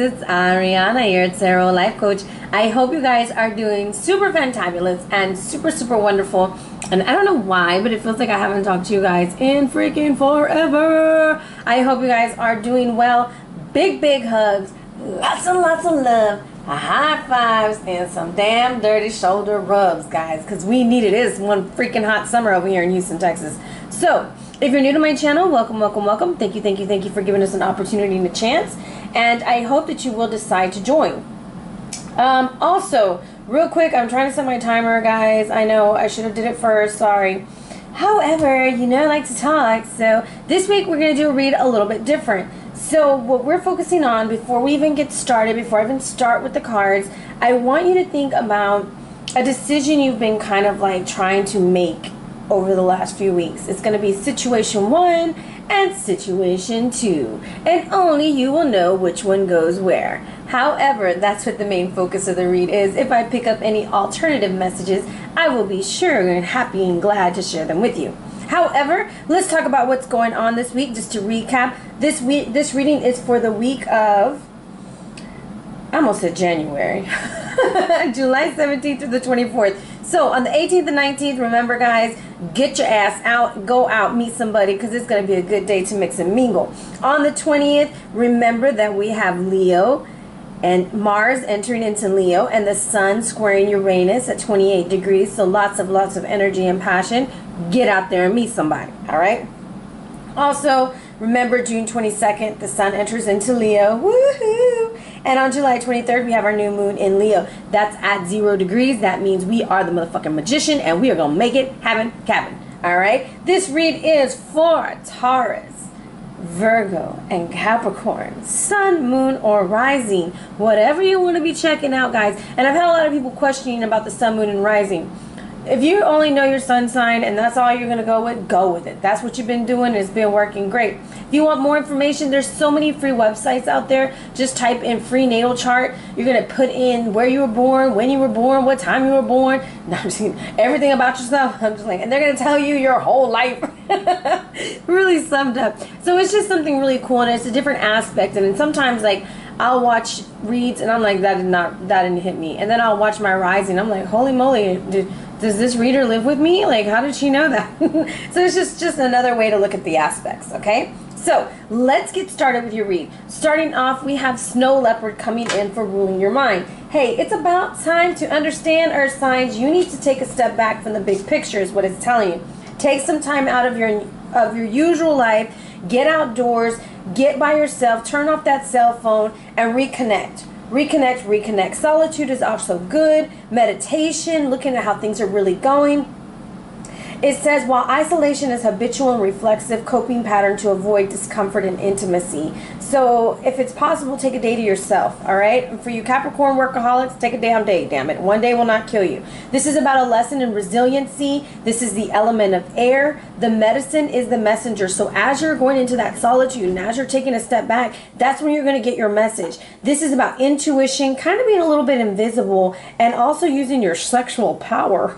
it's Arhinna, your Tarot Life Coach. I hope you guys are doing super fantabulous and super wonderful. And I don't know why, but it feels like I haven't talked to you guys in freaking forever. I hope you guys are doing well. Big hugs, lots and lots of love, high fives, and some damn dirty shoulder rubs, guys, because we need it. It is one freaking hot summer over here in Houston, Texas. So if you're new to my channel, welcome. Thank you for giving us an opportunity and a chance. And I hope that you will decide to join. Also, real quick, I'm trying to set my timer, guys. I know I should have did it first. Sorry. However, you know I like to talk. So this week we're going to do a read a little bit different. So what we're focusing on before we even get started, before I even start with the cards, I want you to think about a decision you've been kind of like trying to make over the last few weeks. It's going to be situation 1 and situation 2, and only you will know which one goes where. However, that's what the main focus of the read is. If I pick up any alternative messages, I will be sure and happy and glad to share them with you. However, let's talk about what's going on this week. Just to recap, this reading is for the week of, I almost said January, July 17th through the 24th. So on the 18th and 19th, remember guys, get your ass out, go out, meet somebody, because it's going to be a good day to mix and mingle. On the 20th, remember that we have Leo and Mars entering into Leo and the Sun squaring Uranus at 28 degrees. So lots of energy and passion. Get out there and meet somebody, all right? Also, remember June 22nd, the Sun enters into Leo. Woohoo! And on July 23rd, we have our new moon in Leo. That's at 0 degrees. That means we are the motherfucking magician, and we are going to make it happen. All right? This read is for Taurus, Virgo, and Capricorn. Sun, moon, or rising. Whatever you want to be checking out, guys. And I've had a lot of people questioning about the sun, moon, and rising. If you only know your sun sign and that's all you're going to go with it. That's what you've been doing, and it's been working great. If you want more information, there's so many free websites out there. Just type in free natal chart. You're going to put in where you were born, when you were born, what time you were born. No, I'm just kidding. Everything about yourself. I'm just like, and they're going to tell you your whole life. Really summed up. So it's just something really cool, and it's a different aspect. And sometimes, like, I'll watch reads and I'm like, that didn't hit me. And then I'll watch my rising. I'm like, holy moly, does this reader live with me? Like, how did she know that? So it's just another way to look at the aspects, okay? So let's get started with your read. Starting off, we have Snow Leopard coming in for ruling your mind. Hey, it's about time to understand, Earth signs. You need to take a step back from the big picture is what it's telling you. Take some time out of your usual life. Get outdoors. Get by yourself. Turn off that cell phone and reconnect. Reconnect. Solitude is also good. Meditation, looking at how things are really going. It says, while isolation is habitual and reflexive coping pattern to avoid discomfort and intimacy. So if it's possible, take a day to yourself, all right? And for you Capricorn workaholics, take a damn day, damn it. One day will not kill you. This is about a lesson in resiliency. This is the element of air. The medicine is the messenger. So as you're going into that solitude and as you're taking a step back, that's when you're going to get your message. This is about intuition, kind of being a little bit invisible, and also using your sexual power.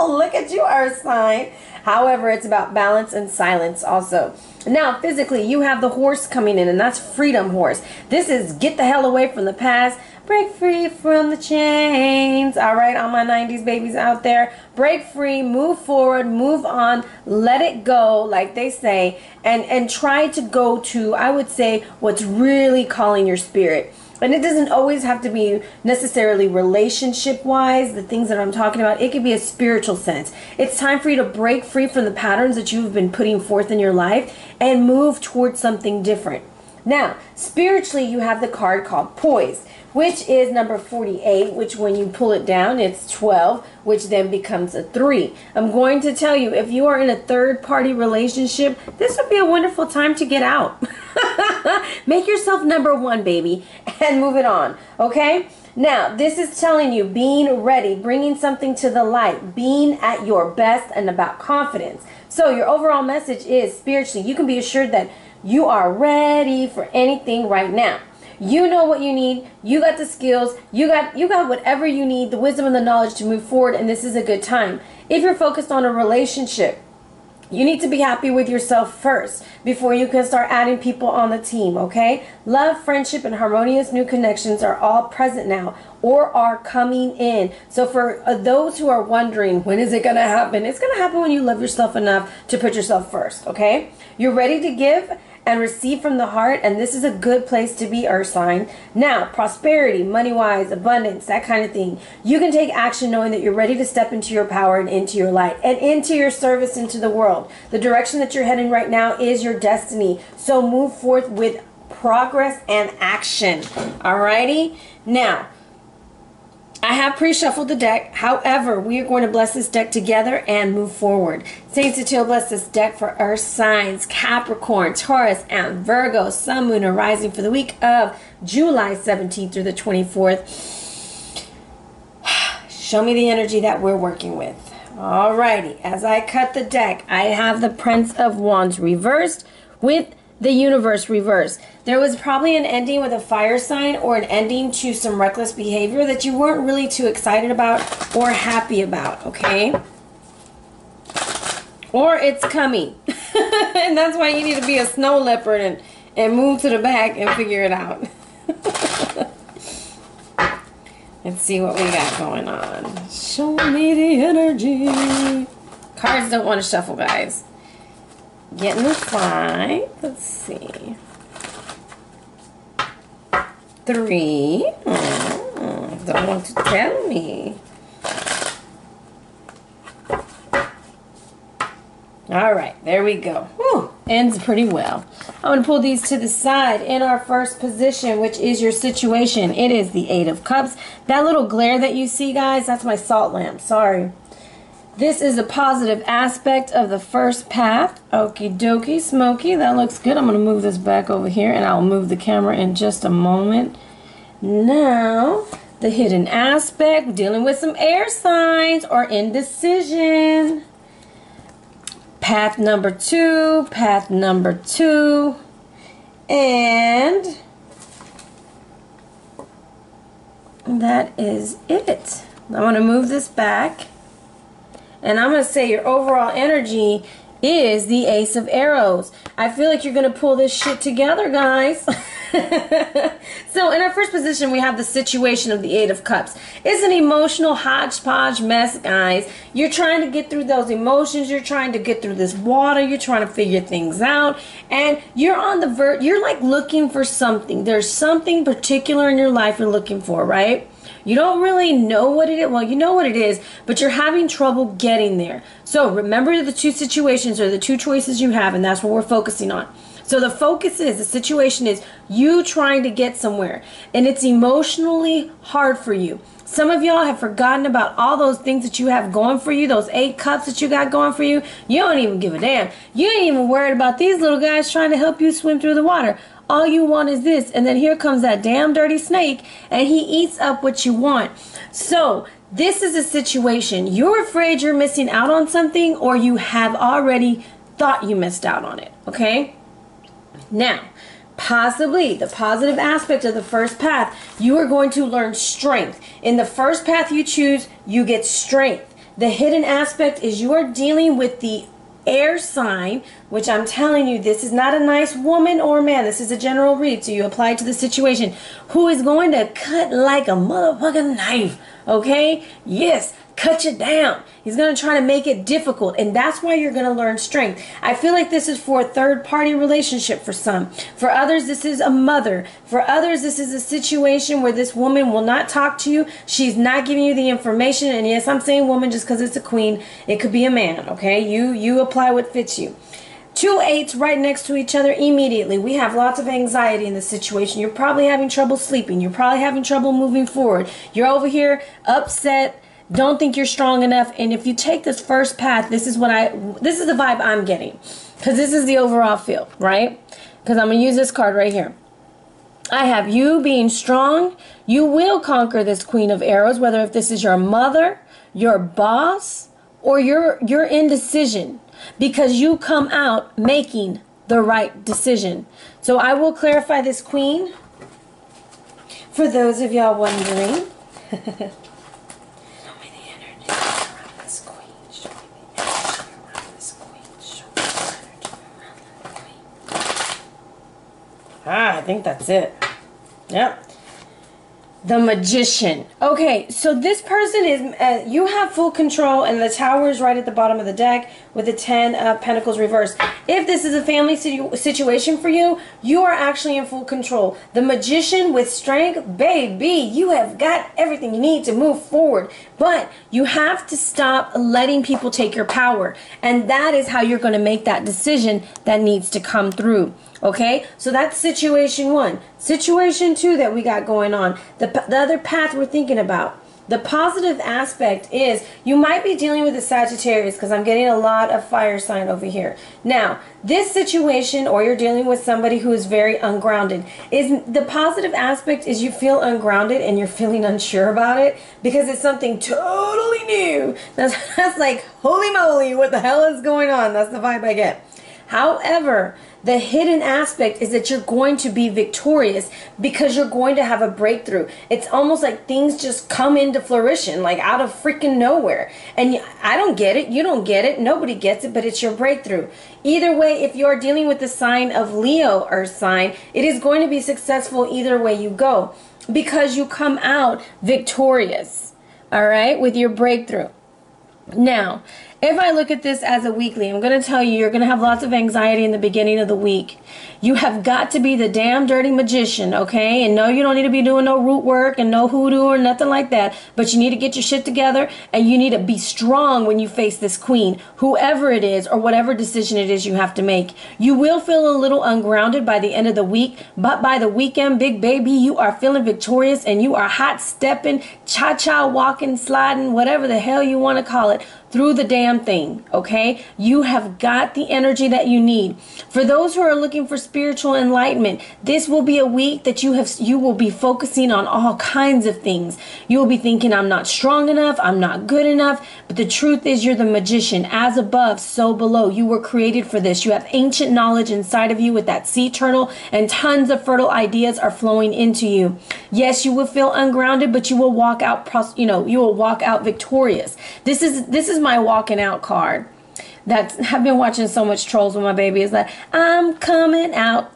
Look at you, Earth sign. However, it's about balance and silence also. Now, physically, you have the horse coming in, and that's Freedom Horse. This is get the hell away from the past. Break free from the chains. All right, all my 90s babies out there. Break free, move forward, move on, let it go, like they say, and try to go to, I would say, what's really calling your spirit. And it doesn't always have to be necessarily relationship-wise, the things that I'm talking about. It could be a spiritual sense. It's time for you to break free from the patterns that you've been putting forth in your life and move towards something different. Now, spiritually, you have the card called Poise, which is number 48, which when you pull it down, it's 12, which then becomes a 3. I'm going to tell you, if you are in a third-party relationship, this would be a wonderful time to get out. Make yourself number 1, baby, and move it on, okay? Now, this is telling you being ready, bringing something to the light, being at your best, and about confidence. So your overall message is, spiritually, you can be assured that you are ready for anything right now. You know what you need. You got the skills. You got whatever you need, the wisdom and the knowledge to move forward, and this is a good time. If you're focused on a relationship, You need to be happy with yourself first before you can start adding people on the team, okay? Love, friendship, and harmonious new connections are all present now or are coming in. So for those who are wondering, when is it going to happen? It's going to happen when you love yourself enough to put yourself first, okay? You're ready to give and receive from the heart, and this is a good place to be, Earth sign. Now, prosperity, money-wise, abundance, that kind of thing. You can take action knowing that you're ready to step into your power and into your light and into your service into the world. The direction that you're heading right now is your destiny. So move forth with progress and action. Alrighty? Now, I have pre-shuffled the deck. However, we are going to bless this deck together and move forward. Saint Cecile bless this deck for Earth signs, Capricorn, Taurus, and Virgo, Sun, Moon, and Rising for the week of July 17th through the 24th. Show me the energy that we're working with. Alrighty, as I cut the deck, I have the Prince of Wands reversed with the Universe reversed. There was probably an ending with a fire sign or an ending to some reckless behavior that you weren't really too excited about or happy about, okay? Or it's coming. And that's why you need to be a snow leopard and move to the back and figure it out. Let's see what we got going on. Show me the energy. Cards don't want to shuffle, guys. Getting the 5. Let's see. 3. Don't want to tell me. All right, there we go. Whew, ends pretty well. I'm going to pull these to the side in our first position, which is your situation. It is the 8 of Cups. That little glare that you see, guys, that's my salt lamp. Sorry. This is a positive aspect of the first path. Okie dokie, smoky. That looks good. I'm going to move this back over here, and I'll move the camera in just a moment. Now, the hidden aspect, dealing with some air signs or indecision. Path number 2, path number 2, and that is it. I want to move this back. And I'm going to say your overall energy is the Ace of Arrows. I feel like you're going to pull this shit together, guys. So in our first position, we have the situation of the 8 of Cups. It's an emotional hodgepodge mess, guys. You're trying to get through those emotions. You're trying to get through this water. You're trying to figure things out. And you're on the verge. You're like looking for something. There's something particular in your life you're looking for, right? You don't really know what it is. Well, you know what it is, but you're having trouble getting there. So remember the two situations or the two choices you have, and that's what we're focusing on. So the focus is, the situation is you trying to get somewhere, and it's emotionally hard for you. Some of y'all have forgotten about all those things that you have going for you, those 8 cups that you got going for you. You don't even give a damn. You ain't even worried about these little guys trying to help you swim through the water. All you want is this, and then here comes that damn dirty snake, and he eats up what you want. So this is a situation. You're afraid you're missing out on something, or you have already thought you missed out on it, okay? Now, possibly the positive aspect of the first path, you are going to learn strength. In the first path you choose, you get strength. The hidden aspect is you are dealing with the air sign, which I'm telling you, this is not a nice woman or man. This is a general read, so you apply it to the situation, who is going to cut like a motherfucking knife, okay? Yes, cut you down. He's going to try to make it difficult, and that's why you're going to learn strength. I feel like this is for a third-party relationship for some. For others, this is a mother. For others, this is a situation where this woman will not talk to you. She's not giving you the information, and yes, I'm saying woman just because it's a queen. It could be a man, okay? You apply what fits you. 2 8s right next to each other immediately. We have lots of anxiety in this situation. You're probably having trouble sleeping. You're probably having trouble moving forward. You're over here upset, don't think you're strong enough. And if you take this first path, this is the vibe I'm getting, because this is the overall feel, right? Because I'm going to use this card right here. I have you being strong. You will conquer this Queen of Arrows, whether if this is your mother, your boss, or your indecision, because you come out making the right decision. So I will clarify this Queen for those of y'all wondering. Show me the energy around this Queen. Show me the energy around this Queen. Show think that's it. Yep. The Magician. Okay, so this person is, you have full control, and the Tower is right at the bottom of the deck with the 10 of Pentacles reversed. If this is a family situation for you, you are actually in full control. The Magician with strength, baby, you have got everything you need to move forward. But you have to stop letting people take your power. And that is how you're going to make that decision that needs to come through. Okay, so that's situation 1. Situation 2 that we got going on. The other path we're thinking about. The positive aspect is you might be dealing with a Sagittarius, because I'm getting a lot of fire sign over here. Now, this situation, or you're dealing with somebody who is very ungrounded, is the positive aspect is you feel ungrounded and you're feeling unsure about it because it's something totally new. That's like, holy moly, what the hell is going on? That's the vibe I get. However, the hidden aspect is that you're going to be victorious because you're going to have a breakthrough. It's almost like things just come into fruition, like out of freaking nowhere. And I don't get it. You don't get it. Nobody gets it, but it's your breakthrough. Either way, if you're dealing with the sign of Leo, Earth sign, it is going to be successful either way you go because you come out victorious, all right, with your breakthrough. Now, if I look at this as a weekly, I'm going to tell you, you're going to have lots of anxiety in the beginning of the week. You have got to be the damn dirty magician, okay? And no, you don't need to be doing no root work and no hoodoo or nothing like that. But you need to get your shit together, and you need to be strong when you face this queen, whoever it is or whatever decision it is you have to make. You will feel a little ungrounded by the end of the week, but by the weekend, big baby, you are feeling victorious and you are hot stepping, cha-cha walking, sliding, whatever the hell you want to call it, through the damn thing, okay? You have got the energy that you need. For those who are looking for spiritual enlightenment, this will be a week that you will be focusing on all kinds of things. You will be thinking, I'm not strong enough, I'm not good enough, but the truth is you're the magician. As above, so below. You were created for this. You have ancient knowledge inside of you with that sea turtle, and tons of fertile ideas are flowing into you. Yes, you will feel ungrounded, but you will walk out, you will walk out victorious. This is my walking out card. I've been watching so much Trolls with my baby. It's like, I'm coming out.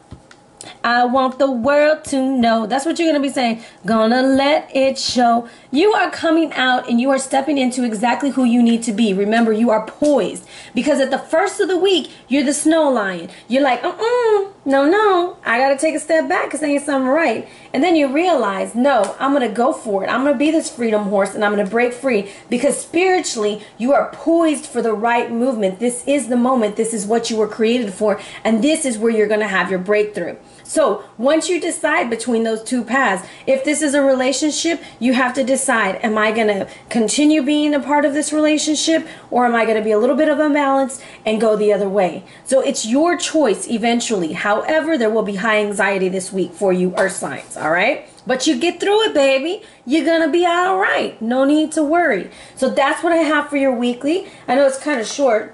I want the world to know. That's what you're going to be saying. Gonna let it show. You are coming out and you are stepping into exactly who you need to be. Remember, you are poised. Because at the first of the week, you're the snow lion. You're like, no, I got to take a step back because ain't something right. And then you realize, no, I'm going to go for it. I'm going to be this freedom horse and I'm going to break free. Because spiritually, you are poised for the right movement. This is the moment. This is what you were created for. And this is where you're going to have your breakthrough. So once you decide between those two paths, if this is a relationship, you have to decide, am I going to continue being a part of this relationship, or am I going to be a little bit of unbalanced and go the other way? So it's your choice eventually. However, there will be high anxiety this week for you earth signs, all right? But you get through it, baby. You're going to be all right. No need to worry. So that's what I have for your weekly. I know it's kind of short.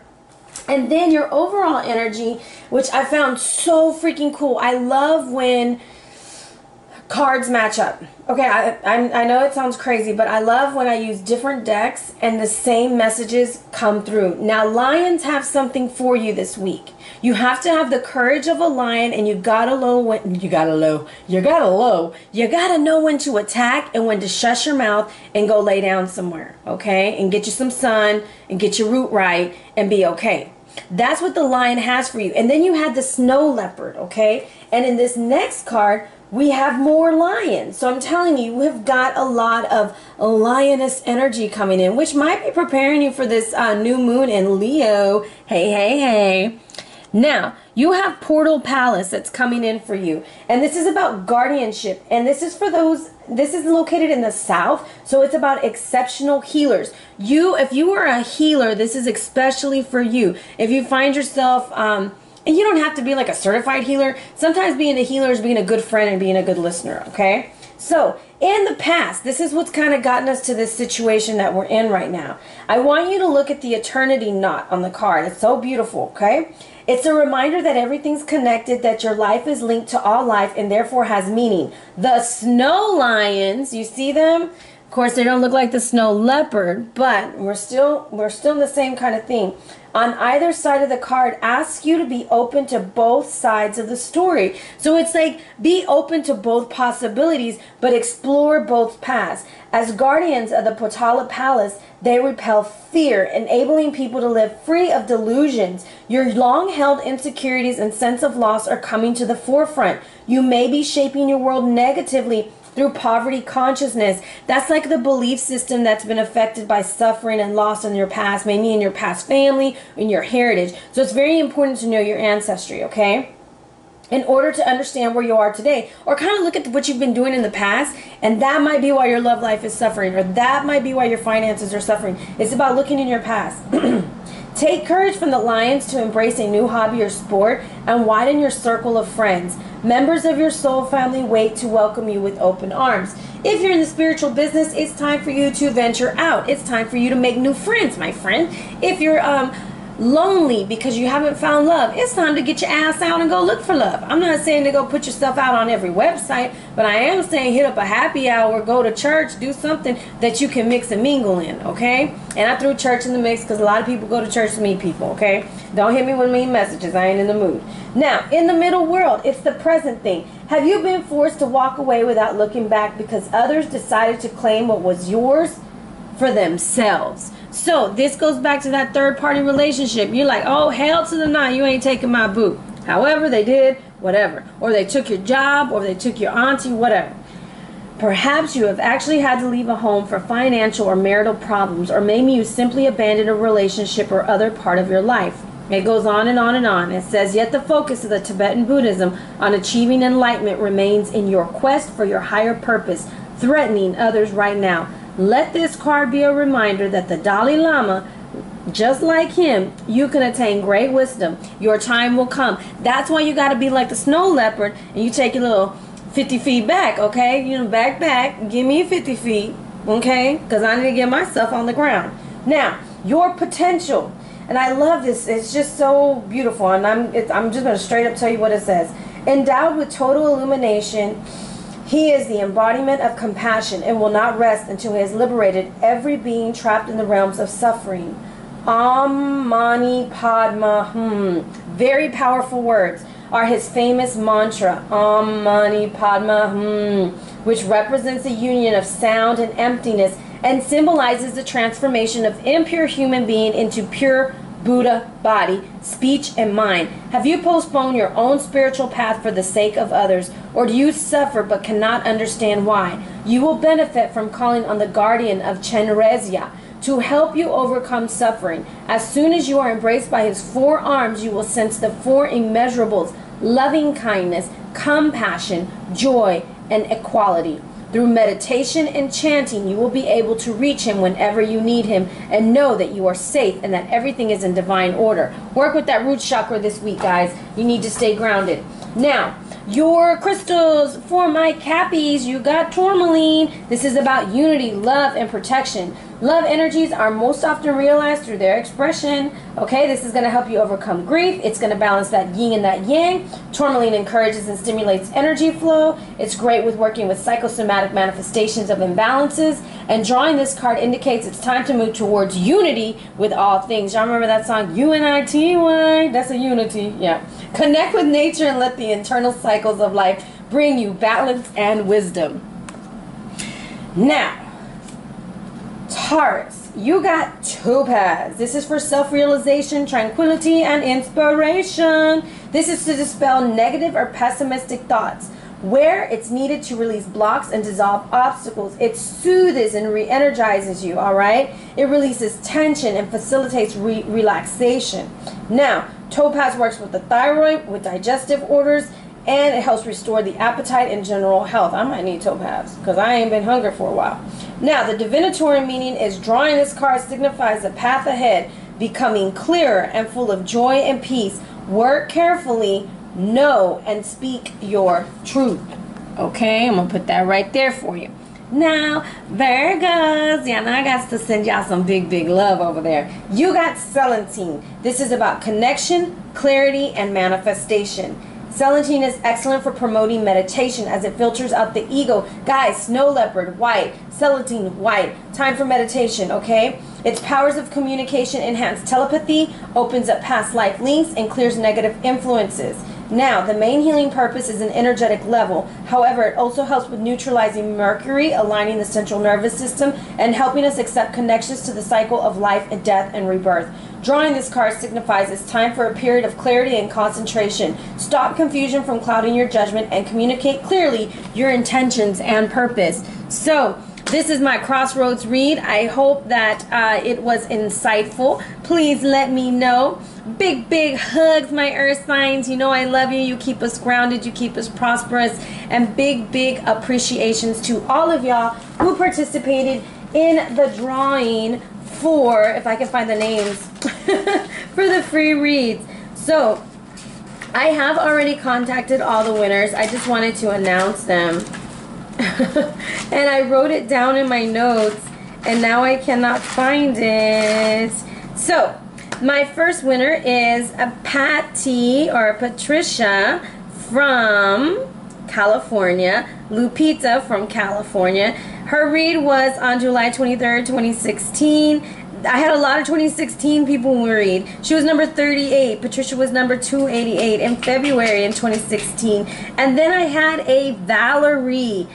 And then your overall energy, which I found so freaking cool. I love when cards match up. Okay, I know it sounds crazy, but I love when I use different decks and the same messages come through. Now, lions have something for you this week. You have to have the courage of a lion, and you gotta know when to attack and when to shush your mouth and go lay down somewhere, okay? And get you some sun and get your root right and be okay. That's what the lion has for you. And then you had the snow leopard, okay? And in this next card, we have more lions. So I'm telling you, you have got a lot of lioness energy coming in, which might be preparing you for this new moon in Leo. Hey. Now, you have Portal Palace that's coming in for you. And this is about guardianship. And this is for those, this is located in the south. So it's about exceptional healers. If you are a healer, this is especially for you. If you find yourself, and you don't have to be like a certified healer. Sometimes being a healer is being a good friend and being a good listener, okay? So, in the past, this is what's kind of gotten us to this situation that we're in right now. I want you to look at the eternity knot on the card. It's so beautiful, okay? It's a reminder that everything's connected, that your life is linked to all life and therefore has meaning. The snow lions, you see them? course, they don't look like the snow leopard, but we're still in the same kind of thing. On either side of the card asks you to be open to both sides of the story. So it's like, be open to both possibilities, but explore both paths. As guardians of the Potala Palace, they repel fear, enabling people to live free of delusions. Your long-held insecurities and sense of loss are coming to the forefront. You may be shaping your world negatively through poverty consciousness. That's like the belief system that's been affected by suffering and loss in your past, maybe in your past family, in your heritage. So it's very important to know your ancestry, okay? In order to understand where you are today, or kind of look at what you've been doing in the past, and that might be why your love life is suffering, or that might be why your finances are suffering. It's about looking in your past. Take courage from the lions to embrace a new hobby or sport and widen your circle of friends. Members of your soul family wait to welcome you with open arms. If you're in the spiritual business, it's time for you to venture out. It's time for you to make new friends, my friend. If you're lonely because you haven't found love, it's time to get your ass out and go look for love. I'm not saying to go put yourself out on every website, but I am saying hit up a happy hour, go to church, do something that you can mix and mingle in, okay? And I threw church in the mix because a lot of people go to church to meet people, okay? Don't hit me with mean messages. I ain't in the mood. Now, in the middle world, it's the present thing. Have you been forced to walk away without looking back because others decided to claim what was yours for themselves? So this goes back to that third-party relationship. You're like, oh, hell to the nah, you ain't taking my boo. However, they did, whatever. Or they took your job, or they took your auntie, whatever. Perhaps you have actually had to leave a home for financial or marital problems, or maybe you simply abandoned a relationship or other part of your life. It goes on and on and on. It says, yet the focus of the Tibetan Buddhism on achieving enlightenment remains in your quest for your higher purpose, threatening others right now. Let this card be a reminder that the Dalai Lama, just like him, you can attain great wisdom. Your time will come. That's why you got to be like the snow leopard and you take your little 50 feet back, okay? You know, back, give me 50 feet, okay? Because I need to get myself on the ground. Now, your potential. And I love this. It's just so beautiful. And I'm just going to straight up tell you what it says. Endowed with total illumination, he is the embodiment of compassion and will not rest until he has liberated every being trapped in the realms of suffering. Om Mani Padma Very powerful words are his famous mantra, Om Mani Padma which represents a union of sound and emptiness and symbolizes the transformation of impure human being into pure Buddha body, speech, and mind. Have you postponed your own spiritual path for the sake of others, or do you suffer but cannot understand why? You will benefit from calling on the guardian of Chenrezia to help you overcome suffering. As soon as you are embraced by his four arms, you will sense the four immeasurables: loving kindness, compassion, joy, and equality. Through meditation and chanting, you will be able to reach him whenever you need him and know that you are safe and that everything is in divine order. Work with that root chakra this week, guys. You need to stay grounded. Now, your crystals for my cappies, you got tourmaline. This is about unity, love, and protection. Love energies are most often realized through their expression. Okay, this is going to help you overcome grief. It's going to balance that yin and that yang. Tourmaline encourages and stimulates energy flow. It's great with working with psychosomatic manifestations of imbalances. And drawing this card indicates it's time to move towards unity with all things. Y'all remember that song, U-N-I-T-Y? That's a unity, yeah. Connect with nature and let the internal cycles of life bring you balance and wisdom. Now, Taurus, you got topaz. This is for self-realization, tranquility, and inspiration. This is to dispel negative or pessimistic thoughts. Where it's needed to release blocks and dissolve obstacles, it soothes and re-energizes you, all right? It releases tension and facilitates relaxation. Now, topaz works with the thyroid, with digestive orders, and it helps restore the appetite and general health. I might need topaz because I ain't been hungry for a while. Now, the divinatory meaning is drawing this card signifies the path ahead, becoming clearer and full of joy and peace. Work carefully, know, and speak your truth. Okay, I'm going to put that right there for you. Now, Virgos, yeah, now I got to send y'all some big love over there. You got Celandine. This is about connection, clarity, and manifestation. Celandine is excellent for promoting meditation as it filters out the ego. Guys, snow leopard, white. Celandine, white. Time for meditation, okay? Its powers of communication enhance telepathy, opens up past life links, and clears negative influences. Now, the main healing purpose is an energetic level. However, it also helps with neutralizing Mercury, aligning the central nervous system, and helping us accept connections to the cycle of life and death and rebirth. Drawing this card signifies it's time for a period of clarity and concentration. Stop confusion from clouding your judgment and communicate clearly your intentions and purpose. So, this is my Crossroads read. I hope that it was insightful. Please let me know. Big, big hugs, my earth signs. You know I love you. You keep us grounded. You keep us prosperous. And big, big appreciations to all of y'all who participated in the drawing for, if I can find the names, for the free reads. So, I have already contacted all the winners. I just wanted to announce them. And I wrote it down in my notes, and now I cannot find it. So, my first winner is a Patty or Patricia from California, Lupita from California. Her read was on July 23rd, 2016. I had a lot of 2016 people read. She was number 38. Patricia was number 288 in February in 2016. And then I had a Valerie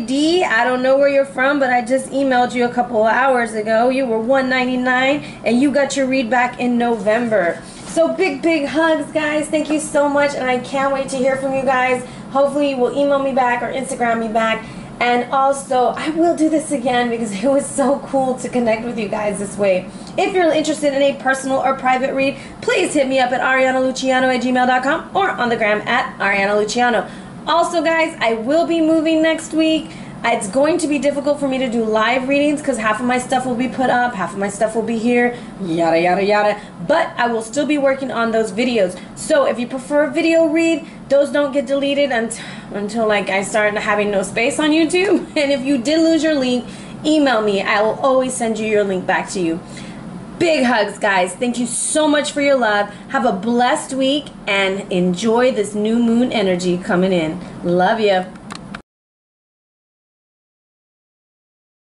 D, I don't know where you're from, but I just emailed you a couple of hours ago. You were 199 and you got your read back in November. So big, big hugs, guys. Thank you so much, and I can't wait to hear from you guys. Hopefully you will email me back or Instagram me back. And also, I will do this again because it was so cool to connect with you guys this way. If you're interested in a personal or private read, please hit me up at arianaluciano@gmail.com or on the gram at arianaluciano. Also, guys, I will be moving next week. It's going to be difficult for me to do live readings because half of my stuff will be put up, half of my stuff will be here, yada, yada, yada. But I will still be working on those videos. So if you prefer a video read, those don't get deleted until like I start having no space on YouTube. And if you did lose your link, email me. I will always send you your link back to you. Big hugs, guys. Thank you so much for your love. Have a blessed week and enjoy this new moon energy coming in. Love you.